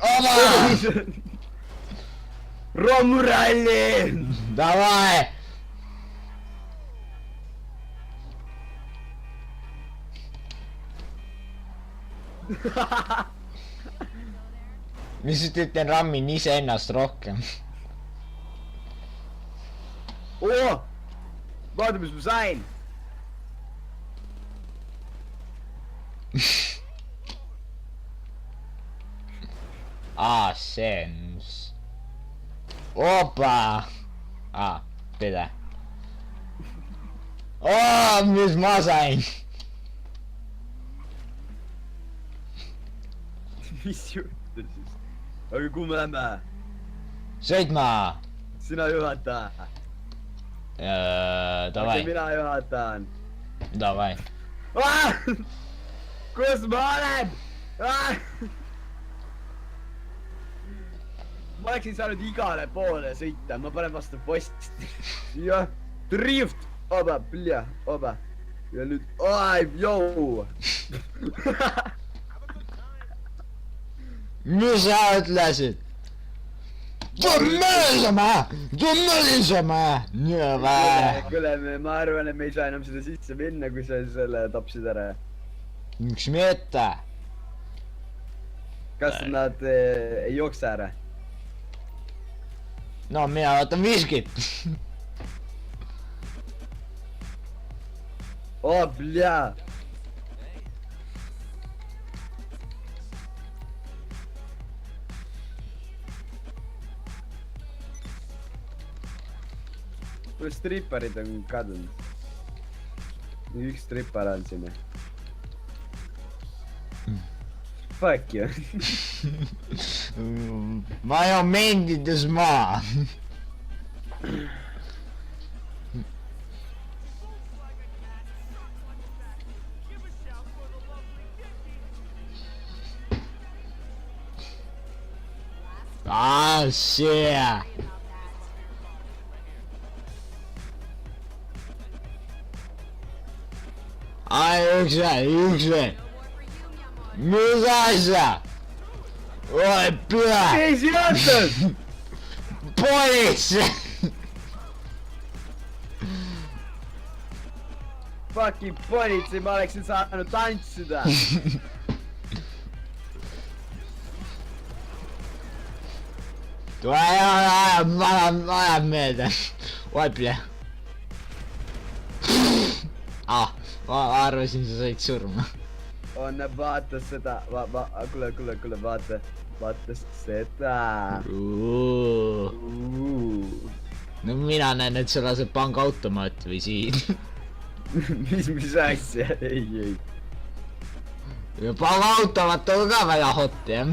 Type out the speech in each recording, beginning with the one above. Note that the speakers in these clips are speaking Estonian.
Oma! Romuralli! Davai! Mis ütlen, rammin iseennast rohkem. Oo! Vaata, mis ma sain! See on... Opa! Pede. Mis ma sain? Mis juhtus siis? Aga kuhu me lähme? Sõitma! Sina juhata. Davai. Mina juhatan. Davai. Kus ma olen? Ma oleksin saanud igale poole sõita, ma panen vastu posti. Jah, drift! Oba, plja, oba. Ja nüüd, joo! Mis sa ütlesid? Kuule, ma arvan, et me ei saa enam seda sisse minna, kui sa selle tapsid ära. Miks mitte? Kas nad ei jookse ära? No mina võtan viskit. Bля! Kuule, stripparid on kadunud. Üks strippar on sinna. Fuck you. Ma joon mendides maa. Shit. Üks veel. Mis asja? Oi, püha! Kes juhtus? Politsei! Fucking politsei, ma oleksin saanud tantsida. Tule ajab meelde. Oi, püha. Ma arvasin, sa said surma. Vaata seda, kuule, vaata seda. No mina näen, et sa lased pangaautomaati või siin. Mis asja, ei. Ja pangaautomaat on ka väga hot, jah.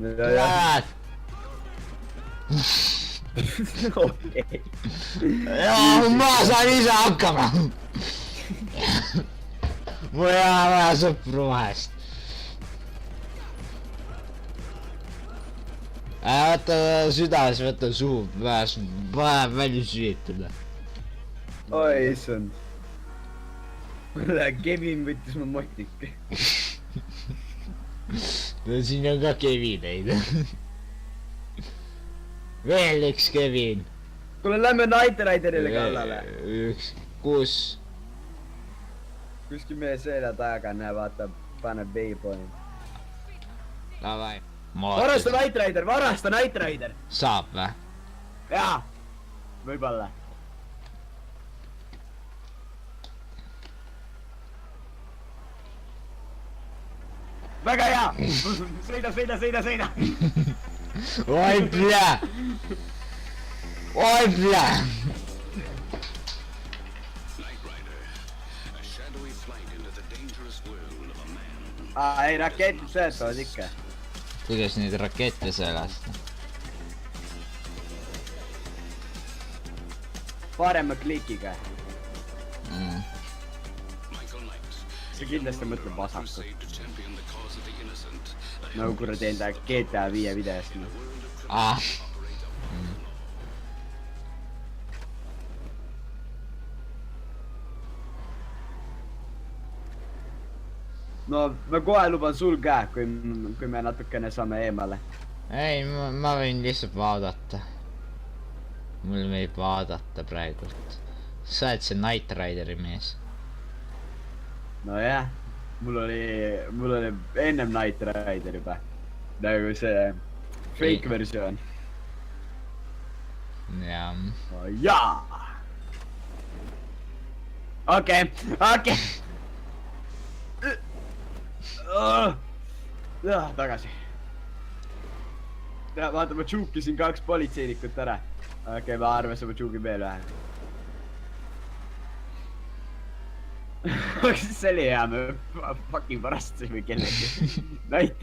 Lähed. Okei. Ma saan ise hakkama. Mul ei ole vaja sõpru vahest. Võta südames, võta suhu, paneb välja süütada. Oi, issand. Kuule, Kevin võttis mu motik. No siin on ka Kevineid. Veel üks Kevin. Kuule, lähme Night Riderile kallale. Kus? Kuskil meie selja taga, näe, vaata, paneb veiponi. Davai. Varasta Night Rider! Saab vä? Jaa! Võib-olla. Väga hea! Sõida! Oi, pljä! Oi, pljä! Ei, raketid sõetavad ikka. Kuidas neid rakette sellest? Parema klikiga. See kindlasti mõtleb vasakut. Nagu kuradi enda GTA 5 videost. no ma kohe luban sul ka, kui me natukene saame eemale. ei, ma võin lihtsalt vaadata. mul võib vaadata praegult. sa oled see Knight Rideri mees. nojah, mul oli ennem Knight Rider juba. nagu see fake versioon. jaa. jaa. okei. tagasi. vaata, ma tšuukisin 2 politseinikut ära. okei, ma arvasin, ma tšuugin veel vähe. see oli hea, me fucking varastasime kellegi. Knight.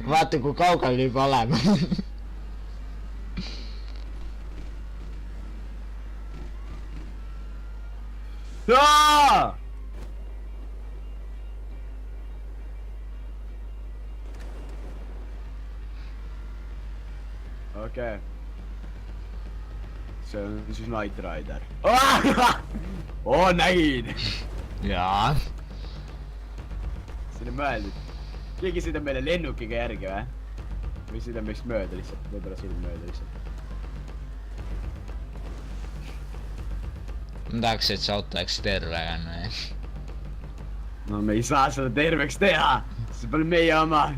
vaata, kui kaugel juba oleme. okei. see on siis Knight Rider. nägid! jaa. see oli mõeldud. keegi sõidab meile lennukiga järgi või? või sõidab meist mööda lihtsalt? võib-olla sõidab mööda lihtsalt. ma tahaks, et see auto läks terve või? no me ei saa seda terveks teha. see pole meie oma.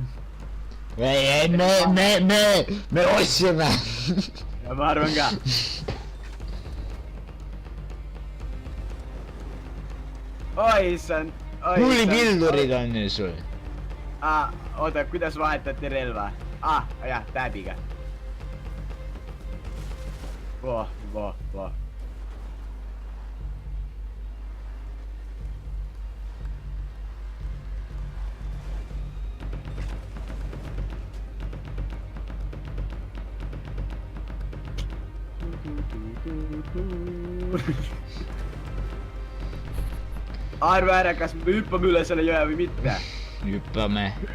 me ostsime. ja ma arvan ka. oi issand. kuulipildurid on ju sul. oota, kuidas vahetati relva? jah, täbiga. Voh. arva ära, kas me hüppame üle selle jõe või mitte.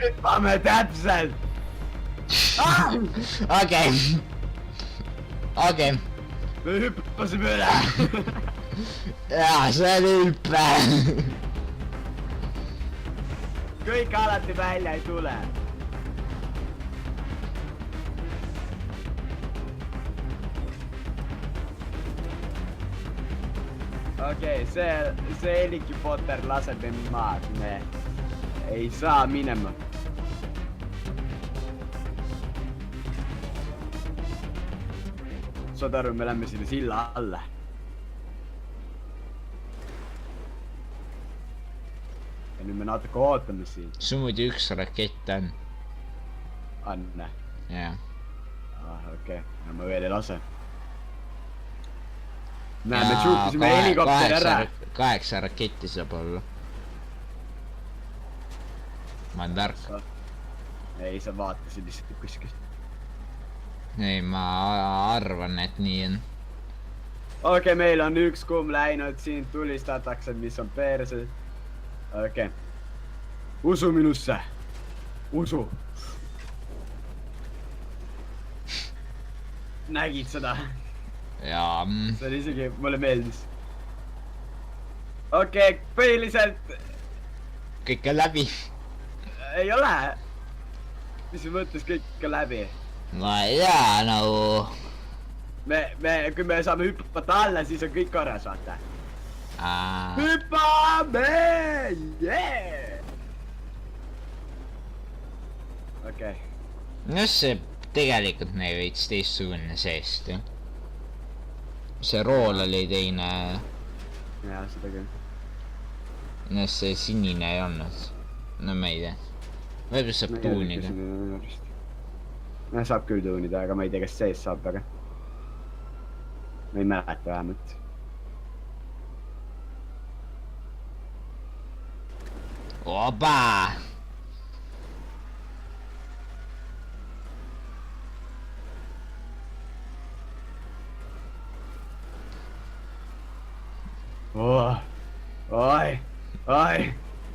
hüppame täpselt. okei. me hüppasime üle. jaa, see oli hüpe. kõik alati välja ei tule. okei, see Heliki Potter laseb end maad, me ei saa minema. saad aru, me lähme sinna silla alla. ja nüüd me natuke ootame siin. sul muidu üks rakett on. on? jah. okei, no ma veel ei lase. näe, me tšuukisime helikopteri ära. 8 raketti saab olla. ma olen tark. ei, sa vaatasid lihtsalt kuskilt. ei, ma arvan, et nii on. okei, meil on üks kumm läinud, siin tulistatakse, mis on perses. okei. usu minusse. usu. nägid seda? jaa. see oli isegi, mulle meeldis. okei, põhiliselt. kõik on läbi. ei ole. mis mõttes kõik on läbi? no jaa, no. kui me saame hüppata alla, siis on kõik korras, vaata. hüppame! okei. no see tegelikult näib veits teistsugune seest, jah. see rool oli teine. jaa, seda küll. no see sinine ei olnud. no ma ei tea. võib-olla saab tuunida. no saab küll tuunida, aga ma ei tea, kas sees saab väga. ma ei mäleta vähemalt. oba!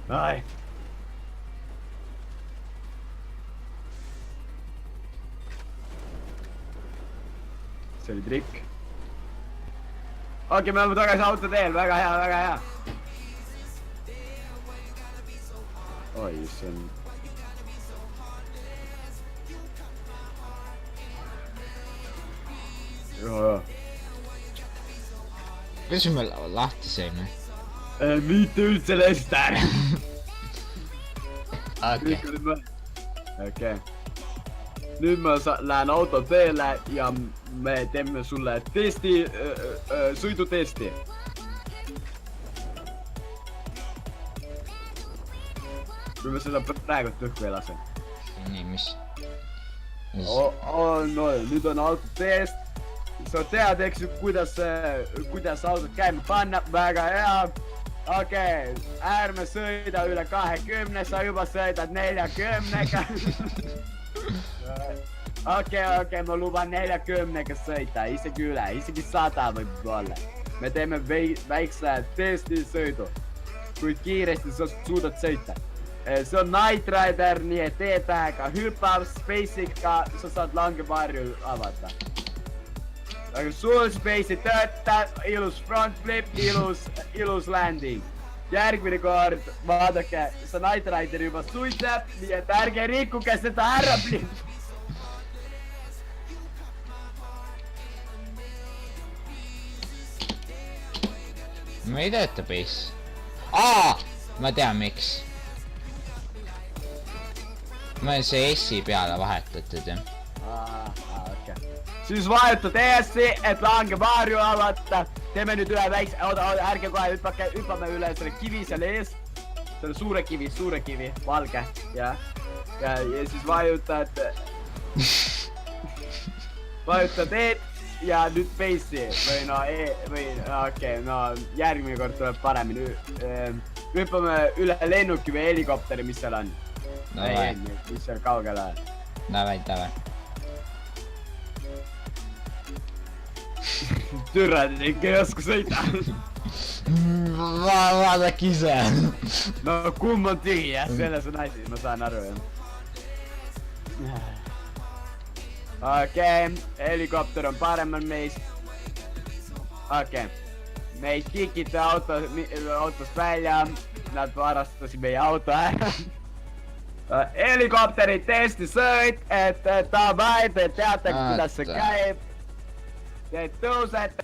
oi. see oli trikk. okei, me oleme tagasi auto teel, väga hea. oi, see on... Joo. Kuidas me lahti saime? Mitte üldse Lester. Okei. Okei. Nüüd ma lähen autoteele ja me teeme sulle testi, sõidutesti. Kui me seda praegult õhku ei lase. Nii, mis? No, nüüd on autotest. Sa tead, eks ju, kuidas autot käima panna. Väga hea. Okei, ärme sõida üle 20, sa juba sõidad 40-ga. Okei, ma luban 40-ga sõita, isegi üle, isegi 100 võib olla. Me teeme väikse testisõidu, kui kiiresti sa suudad sõita. See on Night Rider, nii et E-tähega hüppav, Space'iga sa saad langevarju avada. Aga sul Space ei tööta, ilus front flip, ilus landing. Järgmine kord, vaadake, see Night Rider juba suitseb, nii et ärge rikkuge seda ära, please. Ma ei tööta base. Ma tean miks. Ma olen see S-i peale vahetatud, jah. Okei. Siis vajutad ES-i, et langevarju avata. Teeme nüüd ühe väikse, ärge kohe hüppame üle selle kivi seal ees. Selle suure kivi, valge, jah. Ja siis vajutad E-d ja nüüd base'i või okei, no järgmine kord tuleb paremini. Hüppame üle lennuki või helikopteri, mis seal on. Mis seal kaugel on. Davai. Türa, ikka ei oska sõita. Vaadake ise. No kumb on tühi, jah, selles on asi, ma saan aru, jah. Okei, helikopter on paremal meist. Okei, meid kikiti autost välja, nad varastasid meie auto ära. Helikopteri testisõit, et davai, te teate, kuidas see käib. Te tõusete.